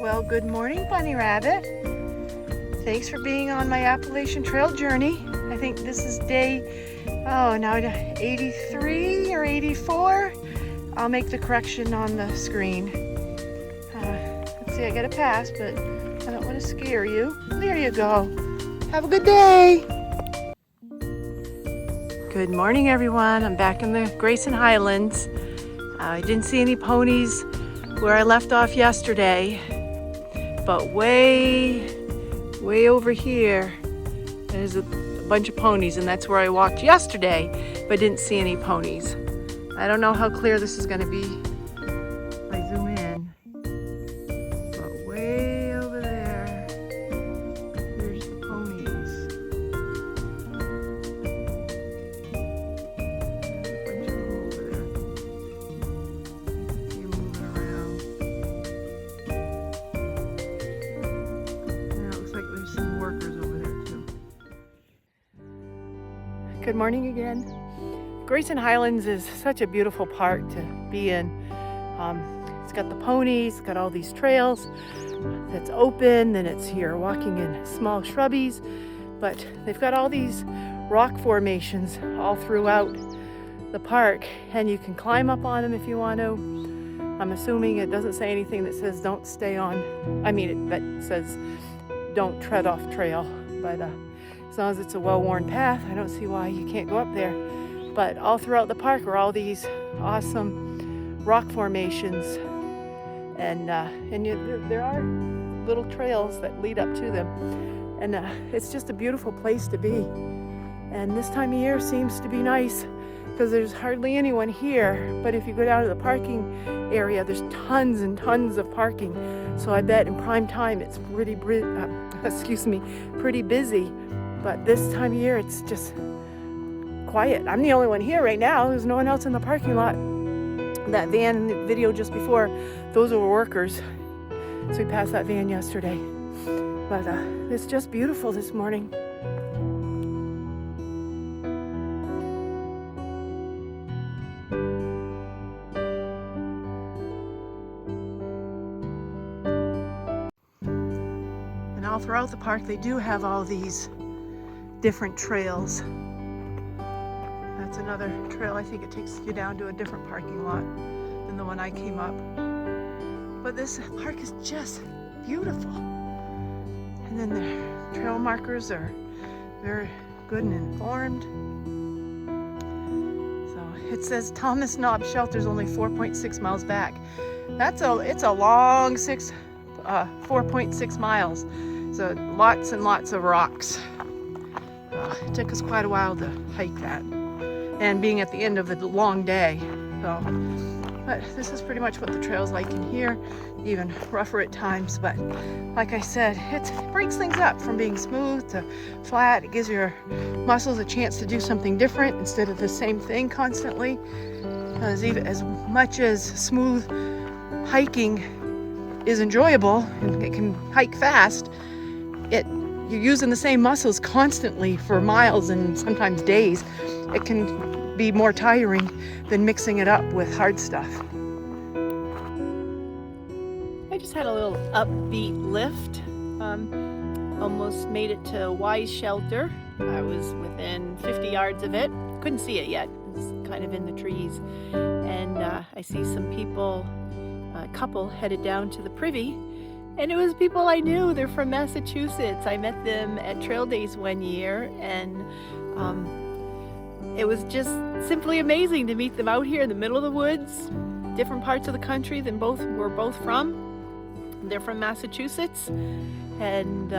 Well, good morning, Bunny Rabbit. Thanks for being on my Appalachian Trail journey. I think this is day, now 83 or 84. I'll make the correction on the screen. Let's see, I got a pass, but I don't want to scare you. There you go. Have a good day. Good morning, everyone. I'm back in the Grayson Highlands. I didn't see any ponies where I left off yesterday, but way over here, there's a bunch of ponies, and that's where I walked yesterday, but didn't see any ponies. I don't know how clear this is going to be if I zoom in, but way over there, there's the ponies. There's a bunch of them over there. You can see them moving around. Now it looks like there's some workers over there too. Good morning again. Grayson Highlands is such a beautiful park to be in. It's got the ponies, it's got all these trails that's open, and it's here walking in small shrubbies, but they've got all these rock formations all throughout the park, and you can climb up on them if you want to. I'm assuming it doesn't say anything that says don't stay on, that says don't tread off trail, but as long as it's a well-worn path, I don't see why you can't go up there. But all throughout the park are all these awesome rock formations, and there are little trails that lead up to them, and it's just a beautiful place to be. And this time of year seems to be nice because there's hardly anyone here, but if you go down to the parking area, there's tons and tons of parking. So I bet in prime time it's pretty busy, but this time of year it's just quiet. I'm the only one here right now. There's no one else in the parking lot. That van in the video just before, those were workers. So we passed that van yesterday. But it's just beautiful this morning. And all throughout the park, they do have all these different trails. That's another trail. I think it takes you down to a different parking lot than the one I came up. But this park is just beautiful. And then the trail markers are very good and informed. So it says Thomas Knob Shelter's only 4.6 miles back. It's a long 4.6 miles. So lots and lots of rocks. It took us quite a while to hike that, and being at the end of a long day. But this is pretty much what the trail's like in here, even rougher at times. But like I said, it breaks things up from being smooth to flat. It gives your muscles a chance to do something different instead of the same thing constantly. Because even as much as smooth hiking is enjoyable and it can hike fast, you're using the same muscles constantly for miles and sometimes days. It can be more tiring than mixing it up with hard stuff. I just had a little upbeat lift. Almost made it to Wise Shelter. I was within 50 yards of it. Couldn't see it yet. It was kind of in the trees. And I see some people, a couple headed down to the Privy. And it was people I knew. They're from Massachusetts. I met them at Trail Days one year, and it was just simply amazing to meet them out here in the middle of the woods, different parts of the country than we're both from. They're from Massachusetts, and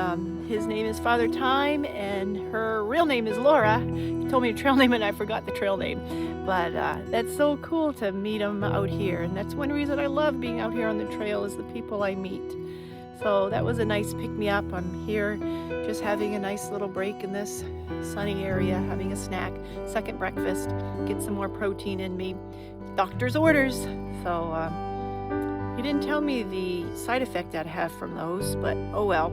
his name is Father Time, and her real name is Laura. He told me a trail name, and I forgot the trail name. But that's so cool to meet them out here, and that's one reason I love being out here on the trail is the people I meet. So that was a nice pick-me-up. I'm here just having a nice little break in this sunny area, having a snack, second breakfast, get some more protein in me. Doctor's orders. So he didn't tell me the side effect I'd have from those, but oh well.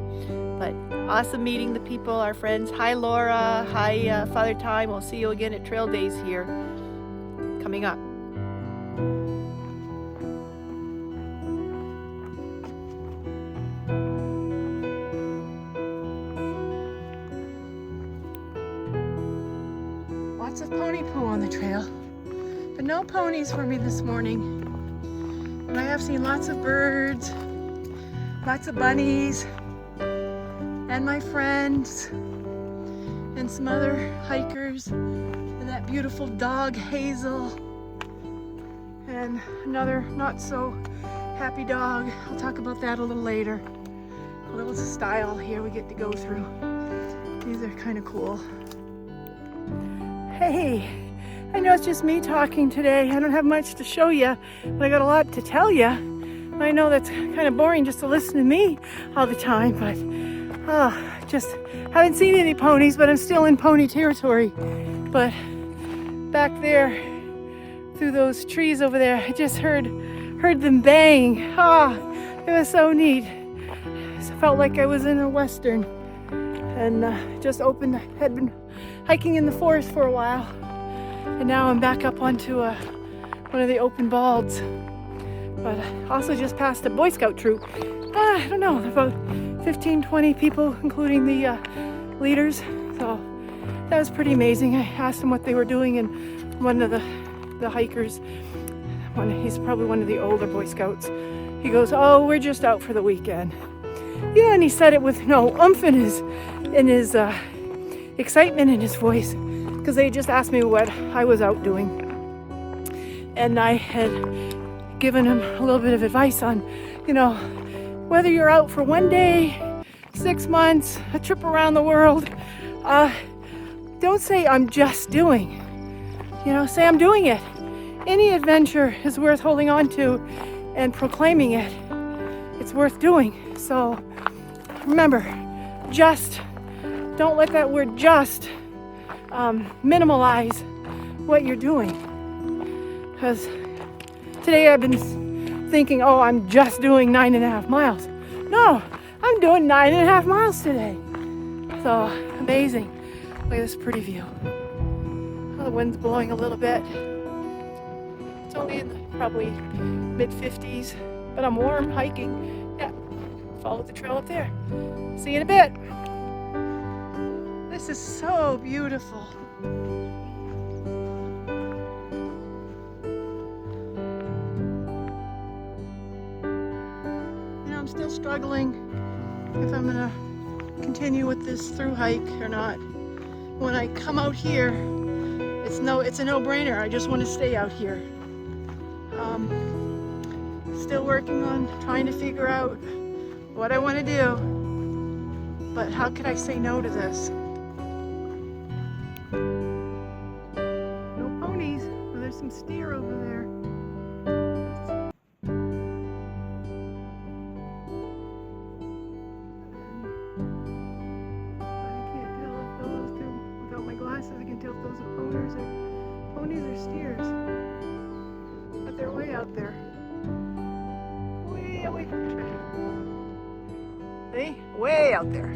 But awesome meeting the people, our friends. Hi Laura, hi Father Time. We'll see you again at Trail Days here coming up. Lots of pony poo on the trail, but no ponies for me this morning. But I have seen lots of birds, lots of bunnies, and my friends, and some other hikers, and that beautiful dog Hazel, and another not so happy dog. I'll talk about that a little later. A little style here we get to go through. These are kind of cool. Hey, I know it's just me talking today. I don't have much to show you, but I got a lot to tell you. I know that's kind of boring just to listen to me all the time, but just haven't seen any ponies, but I'm still in pony territory. But back there, through those trees over there, I just heard them bang. It was so neat. I felt like I was in a Western, and just had been hiking in the forest for a while, and now I'm back up onto one of the open balds. But also just passed a Boy Scout troop. I don't know, about 15-20 people, including the leaders. So that was pretty amazing. I asked them what they were doing, and one of the hikers, he's probably one of the older Boy Scouts, he goes, "Oh, we're just out for the weekend." Yeah, and he said it with no oomph in his excitement in his voice, because they just asked me what I was out doing, and I had given him a little bit of advice on, whether you're out for one day, 6 months, a trip around the world, don't say "I'm just doing." Say "I'm doing it." Any adventure is worth holding on to and proclaiming it. It's worth doing. So remember, just don't let that word "just" minimalize what you're doing. Because today I've been thinking, "Oh, I'm just doing 9.5 miles." No, I'm doing 9.5 miles today. So amazing. Look at this pretty view. Oh, the wind's blowing a little bit. It's only in the probably mid-50s, but I'm warm hiking. Yeah, follow the trail up there. See you in a bit. This is so beautiful. I'm still struggling if I'm gonna continue with this through hike or not. When I come out here, it's a no-brainer. I just want to stay out here. Still working on trying to figure out what I want to do, but how could I say no to this? No ponies. Well, there's some steer over there. I can tell if those are ponies or steers, but they're way out there, way away from the trail. See? Way out there.